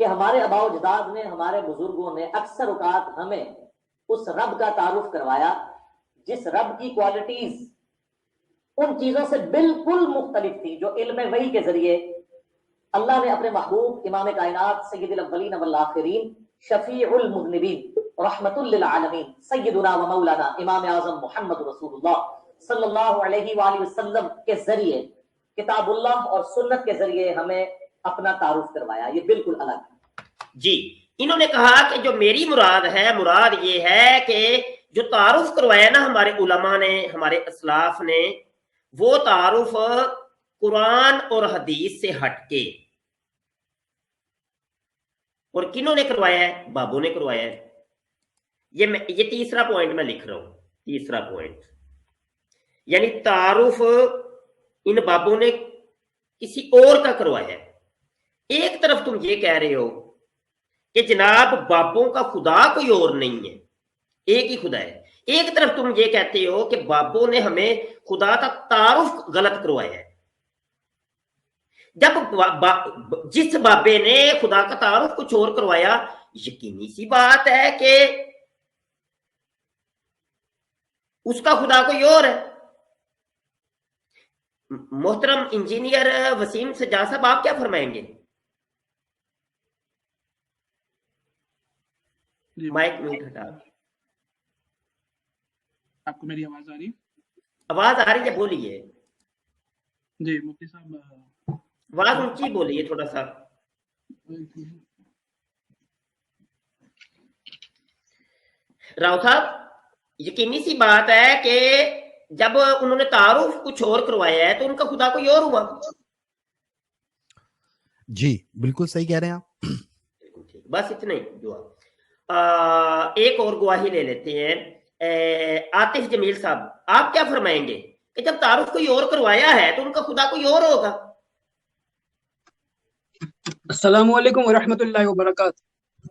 کہ ہمارے آباء و اجداد نے، ہمارے بزرگوں نے اکثر اوقات ہمیں اس رب کا تعارف کروایا جس رب کی کوالٹیز ان چیزوں سے بالکل مختلف تھی جو علم وحی کے ذریعے اللہ نے اپنے محبوب امام کائنات سید الاولین والآخرین شفیع المذنبین رحمت للعالمین سیدنا و مولانا امام اعظم محمد رسول اللہ صلی اللہ علیہ وآلہ وسلم کے ذریعے، کتاب اللہ اور سنت کے ذریعے ہمیں اپنا تعارف کروایا. یہ بالکل الگ ہے. جی انہوں نے کہا کہ جو میری مراد ہے، مراد یہ ہے کہ جو تعارف کروایا نا ہمارے علماء نے، ہمارے اسلاف نے، وہ تعارف قرآن اور حدیث سے ہٹ کے، اور کنہوں نے کروایا ہے؟ بابوں نے کروایا ہے. یہ تیسرا پوائنٹ میں لکھ رہا ہوں، تیسرا پوائنٹ، یعنی تعارف ان بابوں نے کسی اور کا کروایا ہے. ایک طرف تم یہ کہہ رہے ہو کہ جناب بابوں کا خدا کوئی اور نہیں ہے، ایک ہی خدا ہے. ایک طرف تم یہ کہتے ہو کہ بابوں نے ہمیں خدا کا تعارف غلط کروایا ہے. جب جس بابے نے خدا کا تعارف کچھ اور کروایا، یقینی سی بات ہے کہ اس کا خدا کوئی اور ہے. محترم انجینئر وسیم سجاد صاحب، آپ کیا فرمائیں گے؟ مائک میوٹ ہٹا. آپ کو میری آواز آ رہی ہے؟ آواز آ رہی ہے، بولیے. جی مفتی صاحب، آواز اونچی بولیے تھوڑا سا. راؤ صاحب، یقینی سی بات ہے کہ جب انہوں نے تعارف کچھ اور کروایا ہے تو ان کا خدا کوئی اور ہوا. جی بالکل صحیح کہہ رہے ہیں آپ. بس اتنا ہی دعا. ایک اور گواہی لے لیتے ہیں. عاطف جمیل صاحب، آپ کیا فرمائیں گے کہ جب تعارف کوئی اور کروایا ہے تو ان کا خدا کوئی اور ہوگا؟ السلام علیکم ورحمۃ اللہ وبرکاتہ.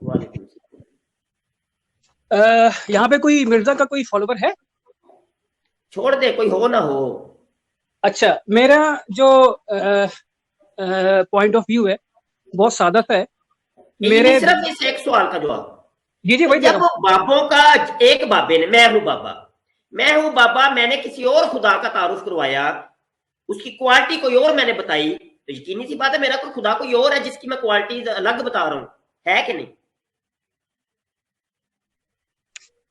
وعلیکم السلام. یہاں پہ کوئی مرزا کا کوئی فالوور ہے؟ چھوڑ دے، کوئی ہو نہ ہو. اچھا، میرا جو پوائنٹ آف ویو ہے بہت سادہ سا ہے. میرے صرف اس ایک سوال کا جواب. جی وہی جب بابوں کا ایک بابے نے، میں ہوں بابا، میں نے کسی اور خدا کا تعارف کروایا، اس کی کوالٹی کوئی اور میں نے بتائی، تو یقینی سی بات ہے میرا کوئی خدا کوئی اور ہے جس کی میں کوالٹیز الگ بتا رہا ہوں، ہے کہ نہیں؟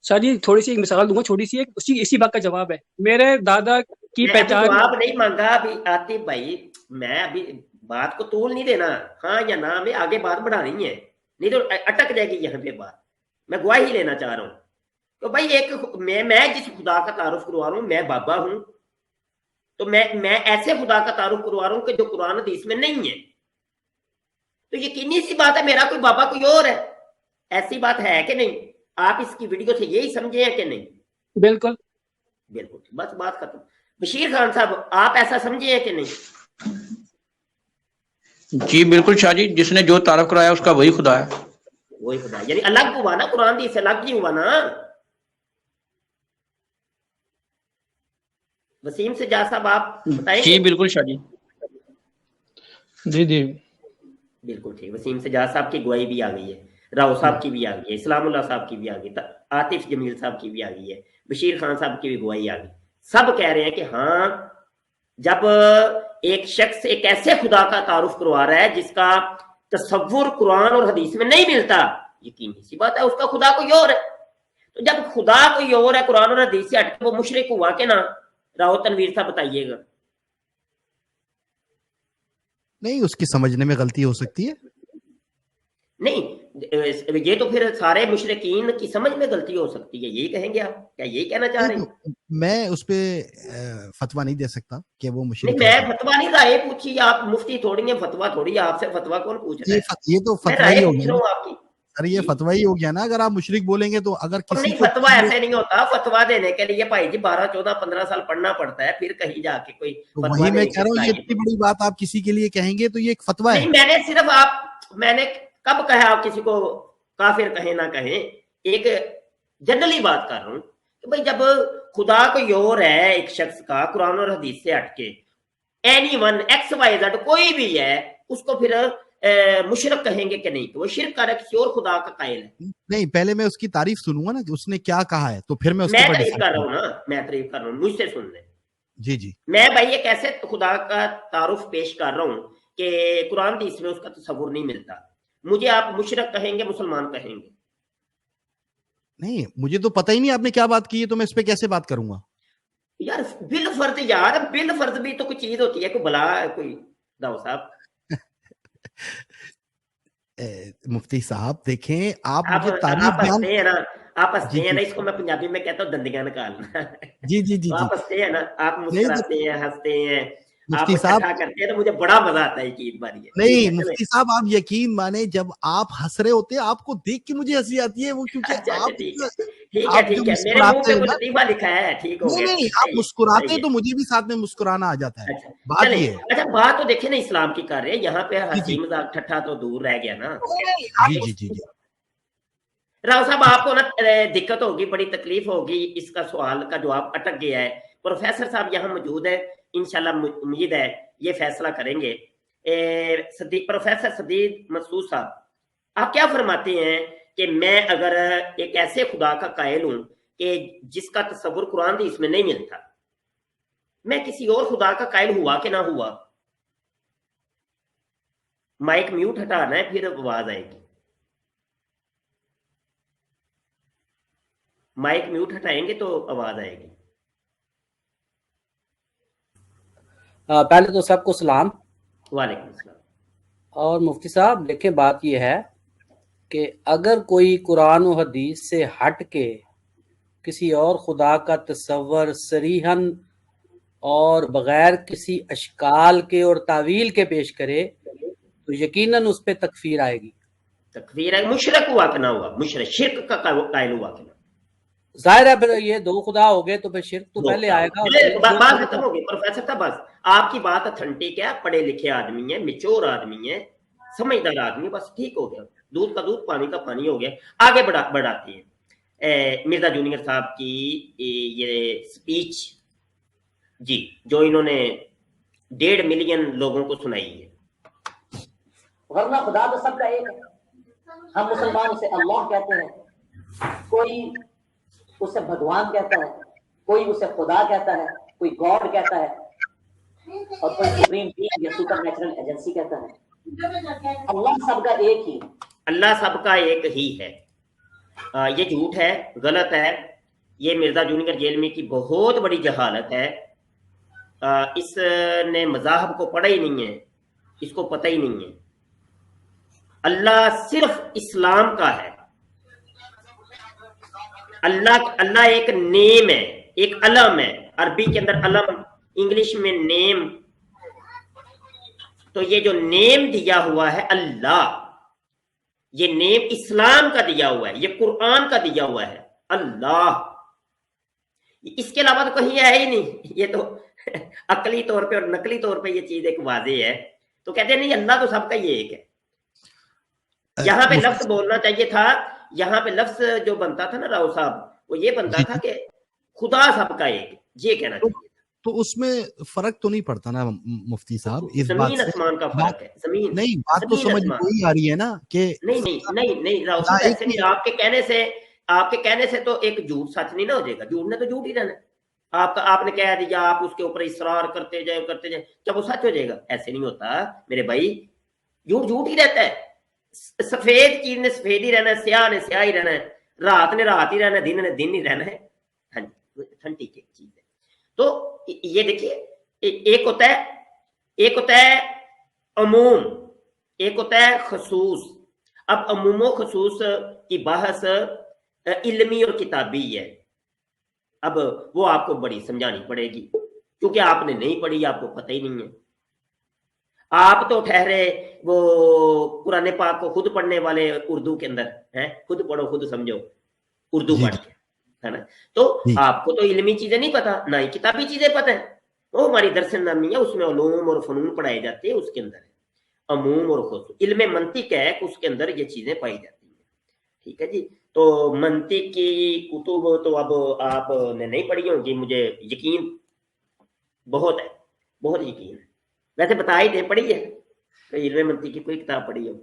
سر جی تھوڑی سی ایک مثال دوں گا، چھوٹی سی، اسی بات کا جواب ہے. میرے دادا کی پہچان، جواب نہیں مانگا ابھی عاطف بھائی، میں ابھی بات کو طول نہیں دینا، ہاں یا نہ میں آگے بات بڑھانی ہے، نہیں تو اٹک جائے گی یہاں پہ بات. میں گواہی لینا چاہ رہا ہوں تو بھائی ایک میں جس خدا کا تعارف کروا رہا ہوں، میں بابا ہوں، تو میں ایسے خدا کا تعارف کروا رہا ہوں کہ جو قرآن حدیث میں نہیں ہے، تو یقینی سی بات ہے میرا کوئی بابا کوئی اور ہے. ایسی بات ہے کہ نہیں؟ آپ اس کی ویڈیو سے یہی سمجھے ہیں کہ نہیں؟ بالکل بالکل، بس بات ختم. بشیر خان صاحب، آپ ایسا سمجھے ہیں کہ نہیں؟ جی بالکل شاہ جی، جس نے جو تعارف کرایا اس کا وہی خدا ہے. وہی خدا ہے، یعنی الگ ہوا نا، قرآن حدیث سے الگ نہیں ہوا نا. وسیم سجاد صاحب آپ بتائیں جی گے؟ بالکل شاہ جی. جی بالکل ٹھیک. وسیم سجاد صاحب کی گواہی بھی آ گئی ہے، راؤ صاحب کی بھی آ گئی ہے، اسلام اللہ صاحب کی بھی آ گئی، عاطف جمیل صاحب کی بھی آ گئی ہے، بشیر خان صاحب کی بھی گواہی آ گئی. سب کہہ رہے ہیں کہ ہاں، جب ایک شخص ایک ایسے خدا کا تعارف کروا رہا ہے جس کا تصور قرآن اور حدیث میں نہیں ملتا، یقینی سی بات ہے اس کا خدا کوئی اور ہے. تو جب خدا کوئی اور ہے قرآن اور حدیث سے ہٹ کے، وہ مشرک ہوا کہ نہ؟ راؤ تنویر صاحب بتائیے گا. نہیں، اس کی سمجھنے میں غلطی ہو سکتی ہے. نہیں، یہ تو پھر سارے مشرکین کی سمجھ میں غلطی ہو سکتی ہے، یہی کہیں گے آپ؟ کیا یہی کہنا چاہ رہے ہیں؟ میں اس پہ فتویٰ نہیں دے سکتا کہ وہ نہیں، مشرک میں ہے. فتویٰ نہیں، رائے پوچھی. آپ مفتی تھوڑی ہیں، فتویٰ تھوڑی ہے. آپ سے فتویٰ کون پوچھ رہا ہے؟ یہ تو میں فتویٰ رائے ہی ہو پوچھ گیا رہا نا ہوں آپ کی. سر، یہ فتویٰ ہی ہو گیا نا. اگر آپ مشرک بولیں گے تو اگر کسی نہیں، کو فتویٰ ایسے نہیں ہوتا. فتویٰ دینے کے لیے بھائی جی 12 14 15 سال پڑھنا پڑتا ہے، پھر کہیں جا کے کوئی فتویٰ وہی میں دینے کہہ کی رہا ہوں، یہ صلاحیت اتنی ہوتی. بڑی بات آپ کسی کے لیے کہیں گے تو یہ ایک فتویٰ ہے. نہیں، میں نے صرف میں نے کب کہا آپ کسی کو کافر کہیں نہ کہیں، ایک جنرلی بات کر رہا ہوں کہ بھائی جب خدا کوئی اور ہے ایک شخص کا قرآن اور حدیث سے ہٹ کے، any one X Y Z کوئی بھی ہے، اس کو پھر मुशरक कहेंगे कि नहीं, तो वो शिरक कर रहा है, किसी और खुदा का कायल है। नहीं, पहले मैं उसकी तारीफ सुनूंगा ना कि उसने क्या कहा है, तो फिर मैं उसके मैं ऊपर तारीफ डिसाइड कर रहा करूंगा। हूँ ना, मैं तारीफ कर रहा हूँ, मुझसे सुन ले। जी जी। मैं भाई एक ऐसे खुदा का तारुफ पेश कर रहा हूँ कि कुरान हदीस में उसका तसव्वुर नहीं मिलता। मुझे आप मुशरक कहेंगे, मुसलमान कहेंगे? नहीं, मुझे तो पता ही नहीं आपने क्या बात की है, तो मैं इस पे कैसे बात करूंगा? यार बिल फर्ज, यार बिल फर्ज भी तो कोई चीज होती है, कोई भला कोई दाऊ साहब। मुफ्ती साहब देखें, आप आप मुझे तारीफ बयान। हंसते हैं ना, आप हंसते जी हैं जी ना, इसको मैं पंजाबी में कहता हूँ दंदियां निकालना। जी जी जी तो जी। आप हंसते हैं ना, आप नहीं मुस्कुराते हैं, हंसते हैं, आप मुफ्ती साहब, ठट्ठा करते हैं, तो मुझे बड़ा मजा आता है, यकीन मानिए। ठीक नहीं है चले। मुफ्ती साहब, आप यकीन माने, जब आप हंस रहे होते हैं आपको देख के मुझे हंसी आती है, वो क्योंकि अच्छा अच्छा, ठीक है आप जो ठीक है, मेरे मुंह मुस्कुराते पे हैं कोई ना। लतीफा लिखा है, ठीक हो नहीं गया, नहीं, आप सही है मुस्कुराते सही हैं है। तो मुझे भी साथ में मुस्कुराना आ जाता है। अच्छा बात चले। ये है। अच्छा बात तो देखिए ना इस्लाम की कर रहे हैं, यहाँ पे जी हंसी जी मजाक ठट्ठा तो दूर रह गया ना। जी जी जी जी। राव साहब आपको ना दिक्कत होगी, बड़ी तकलीफ होगी, इसका सवाल का जवाब अटक गया है। प्रोफेसर साहब यहाँ मौजूद है, इंशाल्लाह उम्मीद है ये फैसला करेंगे। प्रोफेसर सदीद मसूद साहब, आप क्या फरमाते हैं कि मैं अगर एक ऐसे खुदा का कायल हूं कि जिसका तस्वुर कुरान हदीस में नहीं मिलता, मैं किसी और खुदा का कायल हुआ कि ना हुआ? माइक म्यूट हटाना है, फिर आवाज आएगी। माइक म्यूट हटाएंगे तो आवाज आएगी। पहले तो सबको सलाम। वालेकुम अस्सलाम। और मुफ्ती साहब देखें, बात यह है कि अगर कोई कुरान और हदीस से हट के किसी और खुदा का तस्वर सरीहन और बगैर किसी अशकाल के और तावील के पेश करे तो यकीनन उस पर तकफीर आएगी। तकफीर है, मुशरक हुआ कि ना हुआ, मुशरक शिरक का कायल हुआ कि ना? जाहिर है, फिर ये दो खुदा हो गए तो फिर शिरक तो पहले आएगा। और एक दो बात खुदा खत्म हो गई प्रोफेसर साहब, बस आपकी बात ऑथेंटिक है, पढ़े लिखे आदमी है, मेच्योर आदमी है, समझदार आदमी, बस ठीक हो गया, दूध का दूध पानी का पानी हो गया। आगे बढ़ाते हैं मिर्जा जूनियर साहब की ये स्पीच जी, जो इन्होंने 1.5 मिलियन लोगों को सुनाई है। वरना खुदा तो सबका एक है, हम मुसलमान उसे अल्लाह कहते हैं, कोई उसे भगवान कहता है, कोई उसे खुदा कहता है, कोई गॉड कहता है, और कोई सुप्रीम बीइंग या सुपर नेचुरल एजेंसी कहता है। अल्लाह सबका एक ही, अल्लाह सबका एक ही है। ये झूठ है, गलत है, ये मिर्जा जूनियर जेलमी की बहुत बड़ी जहालत है। इसने मज़ाहब को पढ़ा ही नहीं है, इसको पता ही नहीं है। अल्लाह सिर्फ इस्लाम का है। अल्लाह एक नेम है, एक अलम है, अरबी के अंदर अलम, इंग्लिश में नेम। तो ये जो नेम दिया हुआ है अल्लाह, ये नेम इस्लाम का दिया हुआ है, ये कुरान का दिया हुआ है अल्लाह। इसके अलावा तो कहीं है ही नहीं। ये तो अकली तौर पे और नकली तौर पे ये चीज एक वाजे है। तो कहते हैं नहीं, अल्लाह तो सबका ही एक है। यहाँ पे लफ्ज बोलना चाहिए था, यहाँ पे लफ्ज जो बनता था ना राव साहब, वो ये बनता था कि खुदा सबका एक, ये कहना चाहिए। तो उसमें फर्क तो नहीं पड़ता ना मुफ्ती साहब इस बात जमीन से? आसमान का फर्क है, जमीन नहीं, बात तो समझ वही आ रही है ना कि नहीं राव साहब, ऐसे नहीं। आपके कहने से तो एक झूठ सच नहीं ना हो जाएगा, झूठ ने तो झूठ ही रहना। आपने कह दिया, आप उसके ऊपर इसरार करते जाए क्या वो सच हो जाएगा? ऐसे नहीं होता मेरे भाई, झूठ झूठ ही रहता है। सफेद चीज ने सफेद ही रहना है, स्याह ने स्याह ही रहना है, रात ने रात ही रहना है, दिन ने दिन ही रहना है। हाँ जी, ठंडी की चीज है। तो ये देखिए, एक होता है अमूम, एक होता है खसूस। अब अमूमो खसूस की बहस इल्मी और किताबी है। अब वो आपको बड़ी समझानी पड़ेगी, क्योंकि आपने नहीं पढ़ी, आपको पता ही नहीं है। आप तो ठहरे वो कुरान पाक को खुद पढ़ने वाले उर्दू के अंदर हैं, खुद पढ़ो खुद समझो, उर्दू पढ़ के, है ना? तो आपको तो इल्मी चीजें नहीं पता, ना ही किताबी चीजें पता है। वो हमारी दरसन नामी है, उसमें उलूम और फनून पढ़ाए जाते हैं, उसके अंदर है अमूम और खुसूस। इल्म मंतिक है, उसके अंदर ये चीजें पाई जाती हैं। ठीक है जी। तो मंतिक की कुतुब तो अब आपने नहीं पढ़ी होगी, मुझे यकीन बहुत है, बहुत यकीन है। वैसे बता ही दे, पढ़ी है? कोई इल्म मंतिक की कोई किताब पढ़ी हो?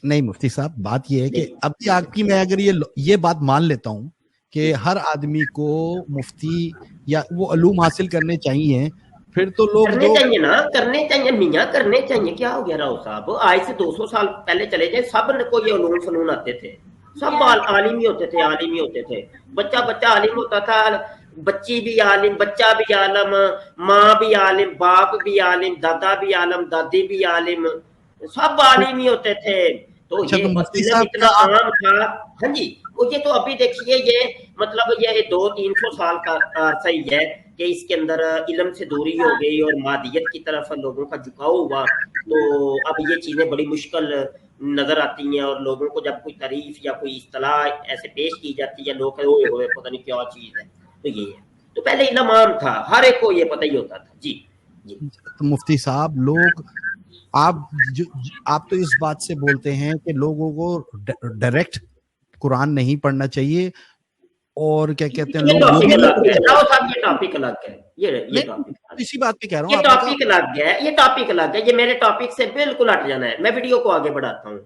नहीं मुफ्ती साहब, बात ये है कि अभी आपकी मैं अगर ये बात मान लेता हूँ कि हर आदमी को मुफ्ती या वो उलूम हासिल करने चाहिए, फिर तो लोग करने जो चाहिए ना, करने चाहिए मियाँ, करने चाहिए। क्या हो गया राव साहब, आज से 200 साल पहले चले जाए, सब को ये उलूम फनून आते थे, सब आलिम ही होते थे, आलिम ही होते थे। बच्चा आलिम होता था, बच्ची भी आलिम, बच्चा भी आलम, माँ भी आलिम, बाप भी आलिम, दादा भी आलिम, दादी भी आलिम, सब आलिम ही होते थे। तो अच्छा, ये तो मुफ्ती इल्म साहब इतना का आम था। हाँ जी, ये तो अभी देखिए, ये मतलब ये 200-300 साल का अरसा ही है कि इसके अंदर इल्म से दूरी हो गई और मादियत की तरफ लोगों का झुकाव हुआ। तो अब ये चीजें बड़ी मुश्किल नजर आती हैं, और लोगों को जब कोई तारीफ या कोई इस्तिलाह ऐसे पेश की जाती है, लोग ओए होए पता नहीं क्या चीज है। तो ये है, तो पहले इल्म आम था, हर एक को ये पता ही होता था। जी जी। तो मुफ्ती साहब, लोग आप तो इस बात से बोलते हैं कि लोगों को डायरेक्ट कुरान नहीं पढ़ना चाहिए, और क्या कहते हैं ये लोग वो टॉपिक भी नहीं अलग है पढ़ते। राव साहब, ये टॉपिक अलग है। ये नहीं, टॉपिक इसी बात पे कह रहा हूँ, ये आपने कहा टॉपिक अलग है, ये टॉपिक अलग है। ये मेरे टॉपिक से बिल्कुल हट जाना है। मैं वीडियो को आगे बढ़ाता हूँ।